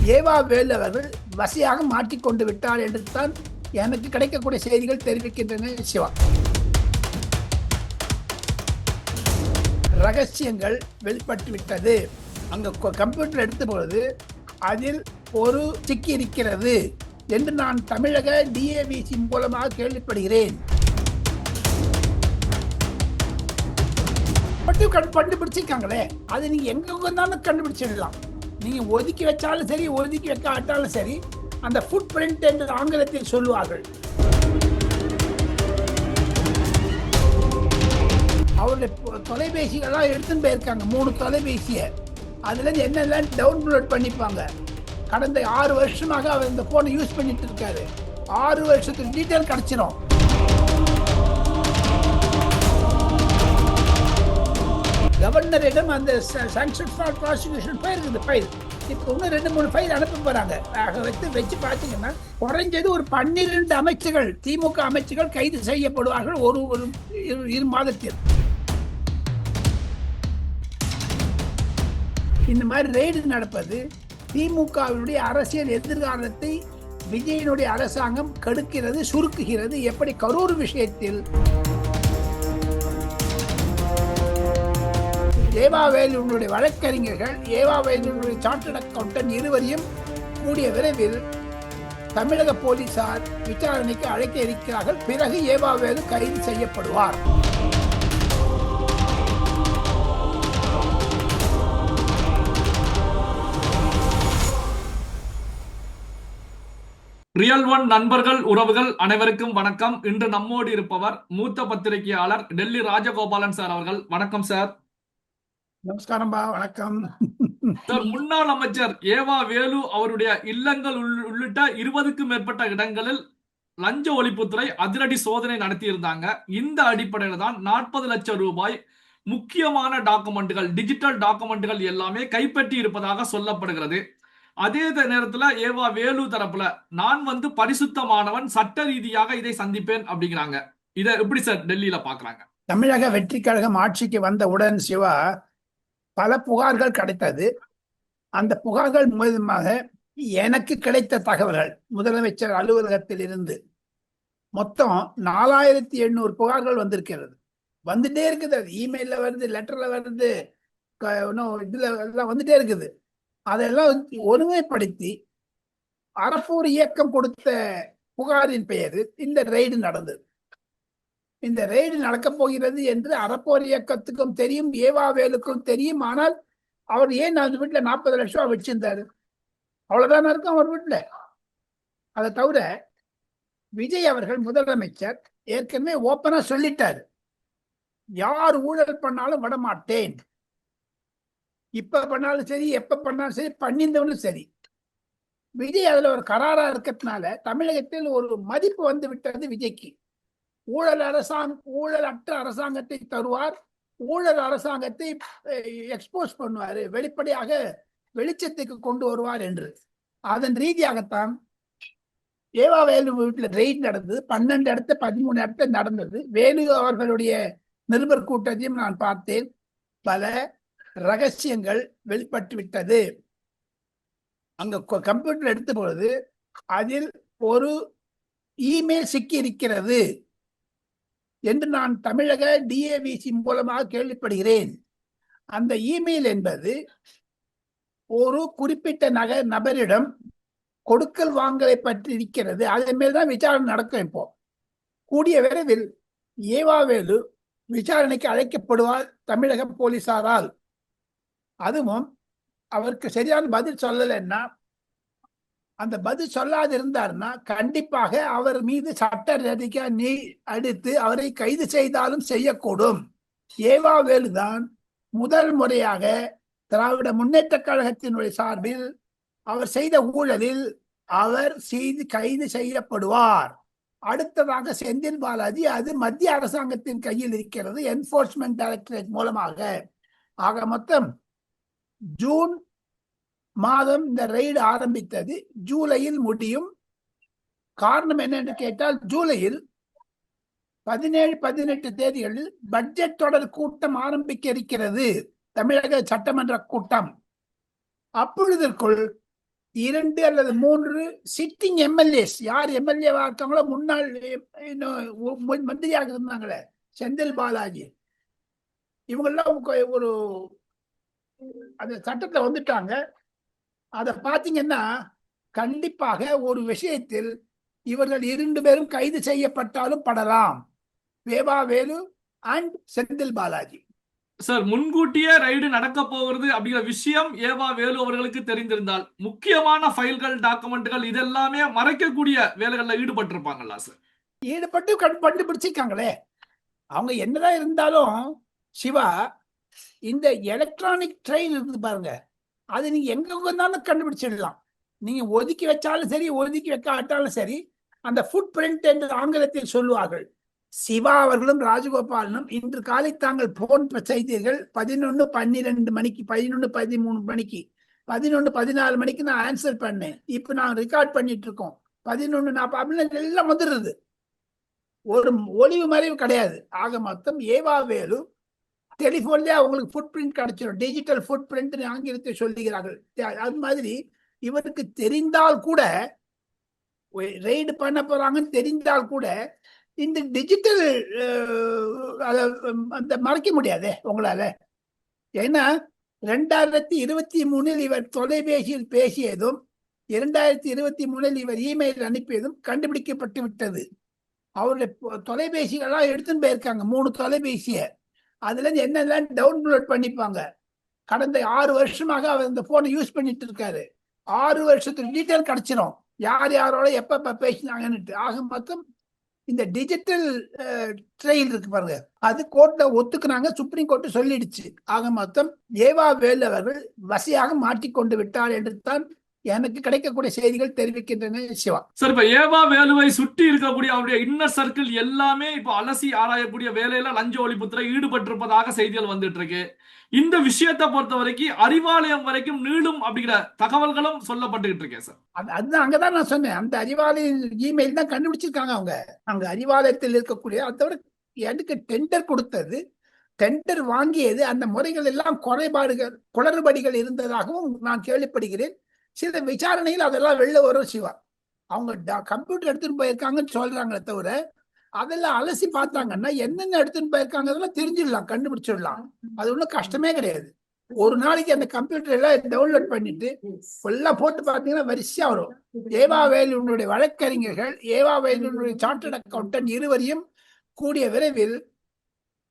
ஏவா வேலு அவர்கள் வசையாக மாட்டிக்கொண்டு விட்டார் என்று தான் எனக்கு கிடைக்கக்கூடிய செய்திகள் தெரிவிக்கின்றன. சிவா, ரகசியங்கள் வெளிப்பட்டு விட்டது. அங்க கம்ப்யூட்டர் எடுத்த பொழுது அதில் ஒரு சிக்கி இருக்கிறது என்று நான் தமிழக டிஏவிசி மூலமாக கேள்விப்படுகிறேன். கண்டுபிடிச்சிருக்காங்களே, அது நீங்க எங்க வந்தாலும் கண்டுபிடிச்சிடலாம். நீங்க ஒதுக்கி வச்சாலும் சரி, ஒதுக்கி வைக்காட்டாலும் சரி, அந்த ஃபுட் பிரிண்ட் என்று ஆங்கிலத்தில் சொல்லுவார்கள். அவருடைய தொலைபேசிகள்லாம் எடுத்துன்னு போயிருக்காங்க, 3 தொலைபேசியை. அதுல என்னெல்லாம் டவுன்லோட் பண்ணிப்பாங்க. கடந்த 6 வருஷமாக அவர் இந்த போனை யூஸ் பண்ணிட்டு இருக்காரு. 6 வருஷத்துக்கு டீட்டெயில் கிடைச்சிடும். கவர்னரிடம் அந்த சாங்ஷன் ஃபார் ப்ராசிக்யூஷன் போயிருக்குது ஃபைல். இப்போ இன்னும் 2-3 ஃபைல் அனுப்ப போறாங்க. வச்சு பார்த்தீங்கன்னா குறைஞ்சது ஒரு 12 அமைச்சர்கள், திமுக அமைச்சர்கள் கைது செய்யப்படுவார்கள் ஒரு 2 மாதத்தில். இந்த மாதிரி ரெய்டு நடப்பது திமுகவினுடைய அரசியல் எதிர்காலத்தை விஜயனுடைய அரசாங்கம் கெடுக்கிறது, சுருக்குகிறது. எப்படி கரூர் விஷயத்தில் ஏவா வேலுடைய வழக்கறிஞர்கள், ஏவா வேலுடைய சார்ட்டர்ட் அக்கவுண்டன்ட் இருவரையும் கூடிய விரைவில் தமிழக போலீசார் விசாரணைக்கு அழைக்க இருக்கிறார்கள். பிறகு ஏவா வேலு கைது செய்யப்படுவார். ரியல் ஒன் நண்பர்கள், உறவுகள் அனைவருக்கும் வணக்கம். இன்று நம்மோடு இருப்பவர் மூத்த பத்திரிகையாளர் டெல்லி ராஜகோபாலன் சார் அவர்கள். வணக்கம் சார். நமஸ்காரம்பா, வணக்கம் சார். முன்னாள் அமைச்சர் ஏவா வேலு அவருடைய இல்லங்கள் உள்ளிட்ட 20க்கும் மேற்பட்ட இடங்களில் லஞ்ச ஒழிப்புத்துறை அதிரடி சோதனை நடத்தி இருந்தாங்க. இந்த அடிப்படையில் தான் 40 லட்சம் ரூபாய் முக்கியமான டாக்குமெண்ட்டுகள், டிஜிட்டல் டாக்குமெண்ட்டுகள் எல்லாமே கைப்பற்றி இருப்பதாக சொல்லப்படுகிறது. அதே நேரத்துல ஏவா வேலு தரப்புல நான் பரிசுத்தமானவன், சட்ட ரீதியாக இதை சந்திப்பேன் அப்படிங்கிறாங்க. இதை எப்படி சார் டெல்லியில பாக்குறாங்க? தமிழக வெற்றி கழகம் ஆட்சிக்கு வந்தவுடன் சிவா பல புகார்கள் கிடைத்தது. அந்த புகார்கள் மூலமாக எனக்கு கிடைத்த தகவல்கள் முதலமைச்சர் அலுவலகத்தில் இருந்து மொத்தம் 4800 புகார்கள் வந்திருக்கிறது. வந்துட்டே இருக்குது. அது இமெயில்ல வருது, லெட்டர்ல வருது, இதுல எல்லாம் வந்துட்டே இருக்குது. அதெல்லாம் ஒருமைப்படுத்தி அறப்போர் இயக்கம் கொடுத்த புகாரின் பெயரில் இந்த ரெய்டு நடந்தது. இந்த ரெய்டு நடக்க போகிறது என்று அறப்போர் இயக்கத்துக்கும் தெரியும், ஏவா வேலுக்கும் தெரியும். ஆனால் அவர் ஏன் அந்த வீட்டுல 40 லட்சம் ரூபாய் வச்சிருந்தாரு? அவ்வளவுதான் இருக்கும் அவர் வீட்டுல. அதை தவிர விஜய் அவர்கள் முதலமைச்சர் ஏற்கனவே ஓப்பனா சொல்லிட்டாரு, யார் ஊழல் பண்ணாலும் விடமாட்டேன். இப்ப பண்ணாலும் சரி, எப்ப பண்ணாலும் சரி, பண்ணியிருந்தவனும் சரி. விஜய் அதுல ஒரு கராரா இருக்கிறதுனால தமிழகத்தில் ஒரு மதிப்பு வந்து விட்டது விஜய்க்கு. ஊழலற்ற அரசாங்கத்தை தருவார், ஊழல் அரசாங்கத்தை எக்ஸ்போஸ் பண்ணுவாரு, வெளிப்படையாக வெளிச்சத்துக்கு கொண்டு வருவார் என்று. அதன் ரீதியாகத்தான் ஏவா வேலு வீட்டுல ரெய்ட் நடந்தது. 12 இடத்துல 13 இடத்துல நடந்தது. வேலு அவர்களுடைய நிருபர் கூட்டத்தையும் நான் பார்த்தேன். பல ரகசியங்கள் வெளிப்பட்டு விட்டது. அங்க கம்ப்யூட்டர் எடுத்த பொழுது அதில் ஒரு இமெயில் சிக்கி இருக்கிறது என்று நான் தமிழக டிஏவிசி மூலமாக கேள்விப்படுகிறேன். அந்த இமெயில் என்பது ஒரு குறிப்பிட்ட நபரிடம் கொடுக்கல் வாங்கலை பற்றி இருக்கிறது. அதன் மேல்தான் விசாரணை நடக்கும். இப்போ கூடிய விரைவில் ஏவா வேலு விசாரணைக்கு அழைக்கப்படுவார் தமிழக போலீசாரால். அதுவும் அவருக்கு சரியான பதில் சொல்லலைன்னா, அந்த பதில் சொல்லாது இருந்தார்னா கண்டிப்பாக அவர் மீது சட்ட ரீதியாக அடித்து அவரை கைது செய்தாலும் செய்யக்கூடும். ஏவா வேலுதான் முதல் முறையாக திராவிட முன்னேற்ற கழகத்தினுடைய சார்பில் அவர் செய்த ஊழலில் அவர் கைது செய்யப்படுவார். அடுத்ததாக செந்தில் பாலாஜி, அது மத்திய அரசாங்கத்தின் கையில் இருக்கிறது, என்போர்ஸ்மெண்ட் டைரக்டரேட் மூலமாக. ஆக மொத்தம் ஜூன் மாதம் இந்த ரெய்டு ஆரம்பித்தது, ஜூலையில் முடியும். காரணம் என்னென்று கேட்டால், ஜூலையில் 17-18 தேதிகளில் பட்ஜெட் தொடர் கூட்டம் ஆரம்பிக்க இருக்கிறது, தமிழக சட்டமன்ற கூட்டம். அப்பொழுதற்குள் 2 அல்லது 3 சிட்டிங் எம்எல்ஏஸ், யார் எம்எல்ஏவா இருக்காங்களோ, முன்னாள் மந்திரியாக இருந்தாங்களே செந்தில் பாலாஜி, இவங்கெல்லாம் ஒரு அந்த சட்டத்துல வந்துட்டாங்க. அத பாத்தீங்கன்னா கண்டிப்பாக ஒரு விஷயத்தில் இவர்கள் 2 பேரும் கைது செய்யப்பட்டாலும் படலாம், வேவா வேலு அண்ட் செந்தில் பாலாஜி. சார், முன்கூட்டியே ரைடு நடக்க போகிறது அப்படிங்கிற விஷயம் ஏவா வேலு அவர்களுக்கு தெரிந்திருந்தால் முக்கியமான ஃபைல்கள், டாக்குமெண்ட்கள் இதெல்லாமே மறைக்கக்கூடிய வேலைகள்ல ஈடுபட்டிருப்பாங்களா சார்? ஈடுபட்டு கண்டுபிடிச்சிருக்காங்களே. அவங்க என்னதான் இருந்தாலும் சிவா, இந்த எலக்ட்ரானிக் ட்ரெயின் இருக்கு பாருங்க, அது நீங்க எங்க வந்தாலும் கண்டுபிடிச்சிடலாம். நீங்க ஒதுக்கி வச்சாலும் சரி, ஒதுக்கி வைக்காட்டாலும் சரி, அந்த ஃபுட் பிரிண்ட் என்று ஆங்கிலத்தில் சொல்லுவார்கள். சிவா அவர்களும் ராஜகோபாலனும் இன்று காலை தாங்கள் போன் செய்தீர்கள் 11:12 மணிக்கு, 11:13 மணிக்கு, 11:14 மணிக்கு நான் ஆன்சர் பண்ணேன். இப்ப நான் ரெக்கார்ட் பண்ணிட்டு இருக்கோம். 11:40 எல்லாம் வந்துடுறது. ஒரு ஒளிவு மறைவு கிடையாது. ஆக மொத்தம் ஏவா வேலு டெலிபோன்லயே அவங்களுக்கு ஃபுட் பிரிண்ட் கிடைச்சிடும். டிஜிட்டல் ஃபுட் பிரிண்ட் ஆங்கிலத்தை சொல்லுகிறார்கள். அது மாதிரி இவருக்கு தெரிந்தால் கூட, ரெய்டு பண்ண போறாங்கன்னு தெரிந்தால் கூட, இந்த டிஜிட்டல் அந்த மறைக்க முடியாதே உங்களால. ஏன்னா 2023 இவர் தொலைபேசியில் பேசியதும் 2023 இவர் இமெயில் அனுப்பியதும் கண்டுபிடிக்கப்பட்டு விட்டது. அவருடைய தொலைபேசிகள்லாம் எடுத்துன்னு போயிருக்காங்க, 3 தொலைபேசிய. அதுல இருந்து என்னெல்லாம் டவுன்லோட் பண்ணிப்பாங்க. கடந்த 6 வருஷமாக அவர் இந்த போனை யூஸ் பண்ணிட்டு இருக்காரு. 6 வருஷத்துக்கு டீட்டெயில் கிடைச்சிடும், யார் யாரோட எப்ப பேசினாங்கன்னு. ஆக மொத்தம் இந்த டிஜிட்டல் ட்ரெயில் இருக்கு பாருங்க, அது கோர்ட்ல ஒத்துக்குனாங்க, சுப்ரீம் கோர்ட் சொல்லிடுச்சு. ஆக மொத்தம் ஏவா வேலு அவர்கள் வசையாக மாட்டிக்கொண்டு விட்டார் என்று தான் எனக்கு கிடைக்கக்கூடிய செய்திகள் தெரிவிக்கின்றன சிவா. சார், இப்ப ஏவா வேலுவை சுற்றி இருக்கக்கூடிய அவருடைய இன்னர் சர்க்கிள் எல்லாமே இப்ப அலசி ஆராயக்கூடிய வேலையில லஞ்ச ஒழிப்புத்துறை ஈடுபட்டிருப்பதாக செய்திகள் வந்துட்டு இருக்கு. இந்த விஷயத்தை பொறுத்த வரைக்கும் அறிவாலயம் வரைக்கும் நீளும் அப்படிங்கிற தகவல்களும் சொல்லப்பட்டுகிட்டு இருக்கேன் சார். அதுதான் அங்கதான் நான் சொன்னேன், அந்த அறிவாலய இமெயில் தான் கண்டுபிடிச்சிருக்காங்க அவங்க. அங்க அறிவாலயத்தில் இருக்கக்கூடிய, அதோட எனக்கு டெண்டர் கொடுத்தது, டெண்டர் வாங்கியது, அந்த முறைகள் எல்லாம் குளறுபடிகள் இருந்ததாகவும் நான் கேள்விப்படுகிறேன். சில விசாரணையில் அதெல்லாம் வெளில வரும் சிவா. அவங்க கம்ப்யூட்டர் எடுத்துட்டு போயிருக்காங்கன்னு சொல்றாங்களே தவிர, அதெல்லாம் அலசி பார்த்தாங்கன்னா என்னென்ன எடுத்துட்டு போயிருக்காங்க அதெல்லாம் தெரிஞ்சிடலாம், கண்டுபிடிச்சிடலாம். அது ஒன்றும் கஷ்டமே கிடையாது. ஒரு நாளைக்கு அந்த கம்ப்யூட்டர் எல்லாம் டவுன்லோட் பண்ணிட்டு ஃபுல்லா போட்டு பார்த்தீங்கன்னா வரிசையா வரும். ஏவா வேலுடைய வழக்கறிஞர்கள், ஏவா வேலுடைய சார்ட்டர்ட் அக்கௌண்டன்ட் இருவரையும் கூடிய விரைவில்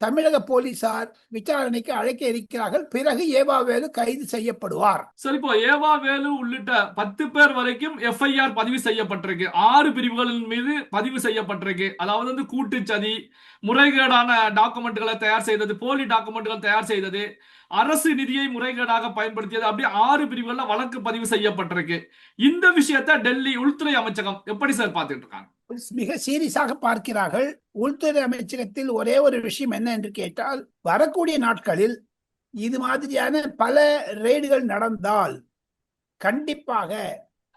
தமிழக போலீசார் விசாரணைக்கு அழைக்க இருக்கிறார்கள். பிறகு ஏவா வேலு கைது செய்யப்படுவார். சரி, இப்போ ஏவா வேலு உள்ளிட்ட 10 பேர் வரைக்கும் எஃப்ஐஆர் பதிவு செய்யப்பட்டிருக்கு. 6 பிரிவுகளின் மீது பதிவு செய்யப்பட்டிருக்கு. அதாவது வந்து கூட்டுச்சதி, முறைகேடான டாக்குமெண்ட்களை தயார் செய்தது, போலி டாக்குமெண்ட்கள் தயார் செய்தது, அரசு நிதியை முறைகேடாக பயன்படுத்தியது, அப்படி 6 பிரிவுகள்ல வழக்கு பதிவு செய்யப்பட்டிருக்கு. இந்த விஷயத்தை டெல்லி உள்துறை அமைச்சகம் எப்படி சார் பார்த்துட்டு இருக்காங்க? மிக சீரியஸாக பார்க்கிறார்கள். உள்துறை அமைச்சகத்தில் ஒரே ஒரு விஷயம் என்ன என்று கேட்டால், வரக்கூடிய நாட்களில் இது மாதிரியான பல ரெய்டுகள் நடந்தால் கண்டிப்பாக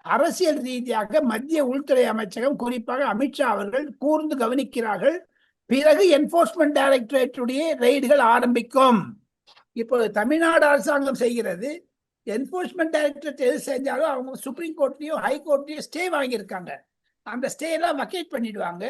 அரசியல் ரீதியாக மத்திய உள்துறை அமைச்சகம், குறிப்பாக அமித்ஷா அவர்கள் கூர்ந்து கவனிக்கிறார்கள். பிறகு என்போர்ஸ்மெண்ட் டைரக்டரேட்டுடைய ரெய்டுகள் ஆரம்பிக்கும். இப்போ தமிழ்நாடு அரசாங்கம் செய்கிறது. என்போர்ஸ்மெண்ட் டைரக்டரேட் எது செஞ்சாலும் அவங்க சுப்ரீம் கோர்ட்லயும் ஹை கோர்ட்லயும் ஸ்டே வாங்கியிருக்காங்க. அந்த ஸ்டே எல்லாம் வக்கேட் பண்ணிடுவாங்க.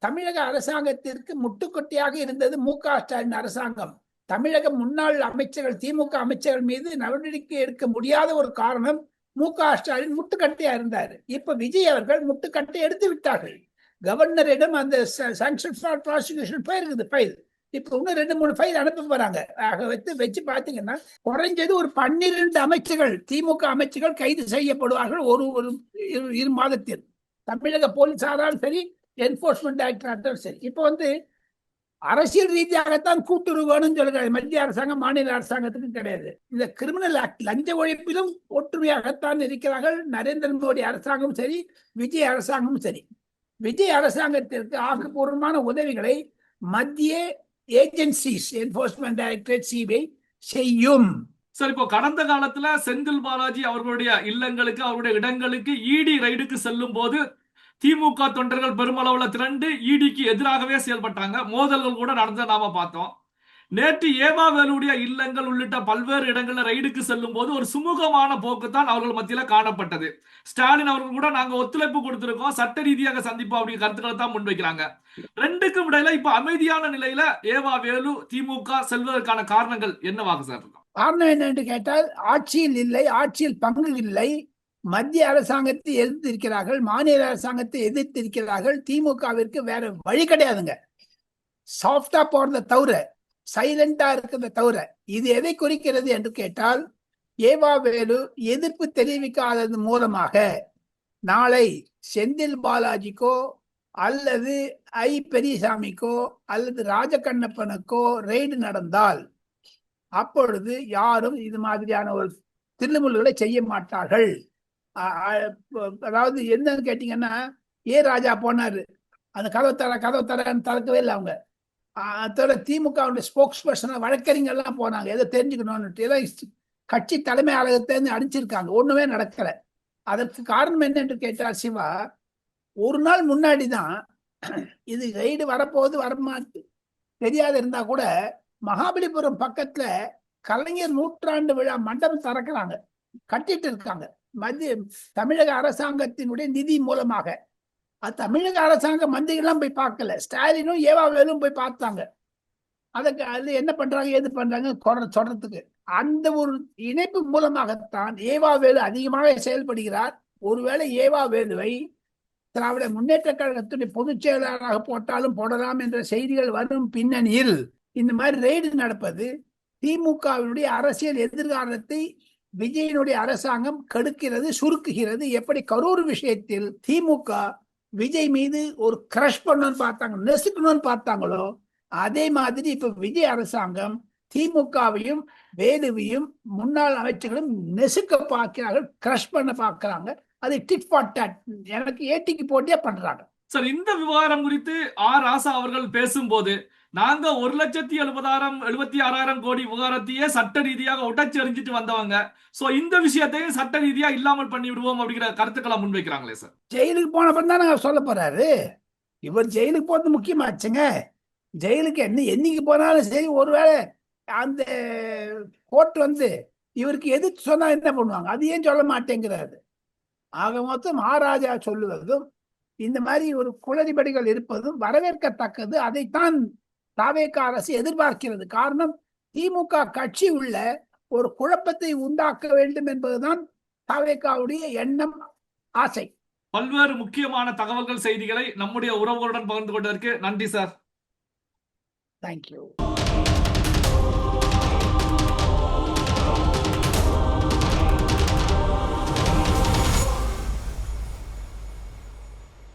தமிழக அரசாங்கத்திற்கு முட்டுக்கொட்டையாக இருந்தது மு.க. ஸ்டாலின் அரசாங்கம். தமிழக முன்னாள் அமைச்சர்கள், திமுக அமைச்சர்கள் மீது நடவடிக்கை எடுக்க முடியாத ஒரு காரணம் மு.க. ஸ்டாலின் முட்டுக்கட்டையா இருந்தார். இப்ப விஜய் அவர்கள் முட்டுக்கட்டை எடுத்து விட்டார்கள். கவர்னரிடம் அந்த சாங்ஷன் ஃபார் ப்ராசிக்யூஷன் போயிருக்குது ஃபைல். இப்ப இன்னும் 2-3 ஃபைல் அனுப்ப போறாங்க. வச்சு பாத்தீங்கன்னா குறைஞ்சது ஒரு 12 அமைச்சர்கள், திமுக அமைச்சர்கள் கைது செய்யப்படுவார்கள் ஒரு 2 மாதத்தில். தமிழக போலீசாராலும் சரி, என்போர்ஸ்மெண்ட் டைரக்டராலும் சரி. இப்போ வந்து அரசியல் ரீதியாகத்தான் கூட்டுறவு வேணும்னு சொல்லுறாங்க. மத்திய அரசாங்கம் மாநில அரசாங்கத்துக்கும் கிடையாது. இந்த கிரிமினல் ஆக்ட், லஞ்ச ஒழிப்பிலும் ஒற்றுமையாகத்தான் இருக்கிறார்கள் நரேந்திர மோடி அரசாங்கமும் சரி, விஜய் அரசாங்கமும் சரி. விஜய் அரசாங்கத்திற்கு ஆக்கப்பூர்வமான உதவிகளை மத்திய ஏஜென்சிஸ், என்போர்ஸ்மெண்ட் டைரக்டரேட், சிபிஐ செய்யும். சார், இப்போ கடந்த காலத்துல செந்தில் பாலாஜி அவர்களுடைய இல்லங்களுக்கு, அவருடைய இடங்களுக்கு இடி ரைடுக்கு செல்லும் போது திமுக தொண்டர்கள் பெருமளவுல திரண்டு இடிக்கு எதிராகவே செயல்பட்டாங்க. மோதல்கள் கூட நடந்த நாம பார்த்தோம். நேற்று ஏவாவேலுடைய இல்லங்கள் உள்ளிட்ட பல்வேறு இடங்கள்ல ரைடுக்கு செல்லும் போது ஒரு சுமூகமான போக்கு தான் அவர்கள் மத்தியில காணப்பட்டது. ஸ்டாலின் அவர்கள் கூட நாங்க ஒத்துழைப்பு கொடுத்திருக்கோம், சட்ட ரீதியாக சந்திப்போம் அப்படிங்கிற கருத்துக்களை தான் முன்வைக்கிறாங்க. ரெண்டுக்கும் இடையில இப்ப அமைதியான நிலையில ஏவாவேலு திமுக செல்வதற்கான காரணங்கள் என்னவாக சார் இருக்கும்? காரணம் என்னென்று கேட்டால் ஆட்சியில் இல்லை, ஆட்சியில் பங்கு இல்லை. மத்திய அரசாங்கத்தை எதிர்த்திருக்கிறார்கள், மாநில அரசாங்கத்தை எதிர்த்திருக்கிறார்கள். திமுகவிற்கு வேற வழி கிடையாதுங்க. சாஃப்டா போறதை தவிர, சைலண்டா இருக்கிறத தவிர. இது எதை குறிக்கிறது என்று கேட்டால், ஏவாவேலு எதிர்ப்பு தெரிவிக்காதது மூலமாக நாளை செந்தில் பாலாஜிக்கோ அல்லது ஐ பெரியசாமிக்கோ அல்லது ராஜகண்ணப்பனுக்கோ ரெய்டு நடந்தால் அப்பொழுது யாரும் இது மாதிரியான ஒரு தில்லுமுல்லுகளை செய்ய மாட்டார்கள். அதாவது என்னன்னு கேட்டீங்கன்னா, ராஜா போனாரு, அந்த கதவை தரன்னு திறக்கவே இல்லை அவங்க. அதோட திமுக ஸ்போக்ஸ் பர்சன் வழக்கறிஞர்லாம் போனாங்க, ஏதோ தெரிஞ்சுக்கணும்னு. ஏதோ கட்சி தலைமை அலுவலகத்தை அடிச்சிருக்காங்க, ஒண்ணுமே நடக்கல. அதற்கு காரணம் என்னென்று கேட்டால், சிவா ஒரு நாள் முன்னாடி தான் இது ரைடு வரப்போகுது வரமாட்டு தெரியாது இருந்தா கூட மகாபலிபுரம் பக்கத்துல கலைஞர் நூற்றாண்டு விழா மண்டபம் திறக்கிறாங்க, கட்டிட்டு இருக்காங்க. மத்திய தமிழக அரசாங்கத்தினுடைய நிதி மூலமாக. அது தமிழக அரசாங்க மந்திரிகள்லாம் போய் பார்க்கல, ஸ்டாலினும் ஏவாவேலும் போய் பார்த்தாங்க. அதுக்கு அது என்ன பண்றாங்க ஏது பண்றாங்க சொல்றதுக்கு அந்த ஒரு இணைப்பு மூலமாகத்தான் ஏவாவேலு அதிகமாக செயல்படுகிறார். ஒருவேளை ஏவாவேலுவை திராவிட முன்னேற்ற கழகத்துடைய பொதுச் செயலாளராக போட்டாலும் போடலாம் என்ற செய்திகள் வரும் பின்னணியில் இந்த மாதிரி ரெய்டு நடப்பது திமுகவினுடைய அரசியல் எதிர்காலத்தை விஜயனுடைய அரசாங்கம் கெடுக்கிறது, சுருக்குகிறது. எப்படி கரூர் விஷயத்தில் திமுக விஜய் மீது ஒரு கிரஷ் பண்ணணும்னு பார்த்தாங்க, நெசுக்கணும்னு பார்த்தாங்களோ, அதே மாதிரி இப்ப விஜய் அரசாங்கம் திமுகவையும் வேலுவையும் முன்னாள் அமைச்சர்களும் நெசுக்க பார்க்கிறார்கள், கிரஷ் பண்ண பார்க்கிறாங்க. அது டிட் ஃபார் டாட், எனக்கு ஏட்டிக்கு போட்டியா பண்றாங்க. சார், இந்த விவகாரம் குறித்து ராசா அவர்கள் பேசும்போது, நாங்க 1,70,76,000 கோடி விவகாரத்தையே சட்ட ரீதியாக உடைச்சு எறிஞ்சிட்டு வந்தவங்க, சோ இந்த விஷயத்தையும் சட்ட ரீதியா இல்லாமல் பண்ணி விடுவோம் அப்படிங்கிற கருத்துக்களை முன்வைக்கிறாங்களே சார். ஜெயிலுக்கு போனப்ப தான் சொல்ல போறாரு. இவர் ஜெயிலுக்கு போறது முக்கியமாச்சுங்க. ஜெயிலுக்கு என்னைக்கு போனாலும் சரி, ஒருவேளை அந்த கோர்ட் இவருக்கு எதிர்த்து சொன்னா என்ன பண்ணுவாங்க, அது ஏன் சொல்ல மாட்டேங்கிறாரு. ஆக மொத்தம் மகாராஜா சொல்லுவதும் இந்த மாதிரி ஒரு குளறுபடிகள் இருப்பதும் வரவேற்கத்தக்கது. அதைத்தான் தாவேகா அரசு எதிர்பார்க்கிறது. காரணம், திமுக கட்சி உள்ள ஒரு குழப்பத்தை உண்டாக்க வேண்டும் என்பதுதான் தாவேகாவுடைய எண்ணம், ஆசை. பல்வேறு முக்கியமான தகவல்கள், செய்திகளை நம்முடைய உறவுகளுடன் பகிர்ந்து கொண்டதற்கு நன்றி சார். தேங்க்யூ.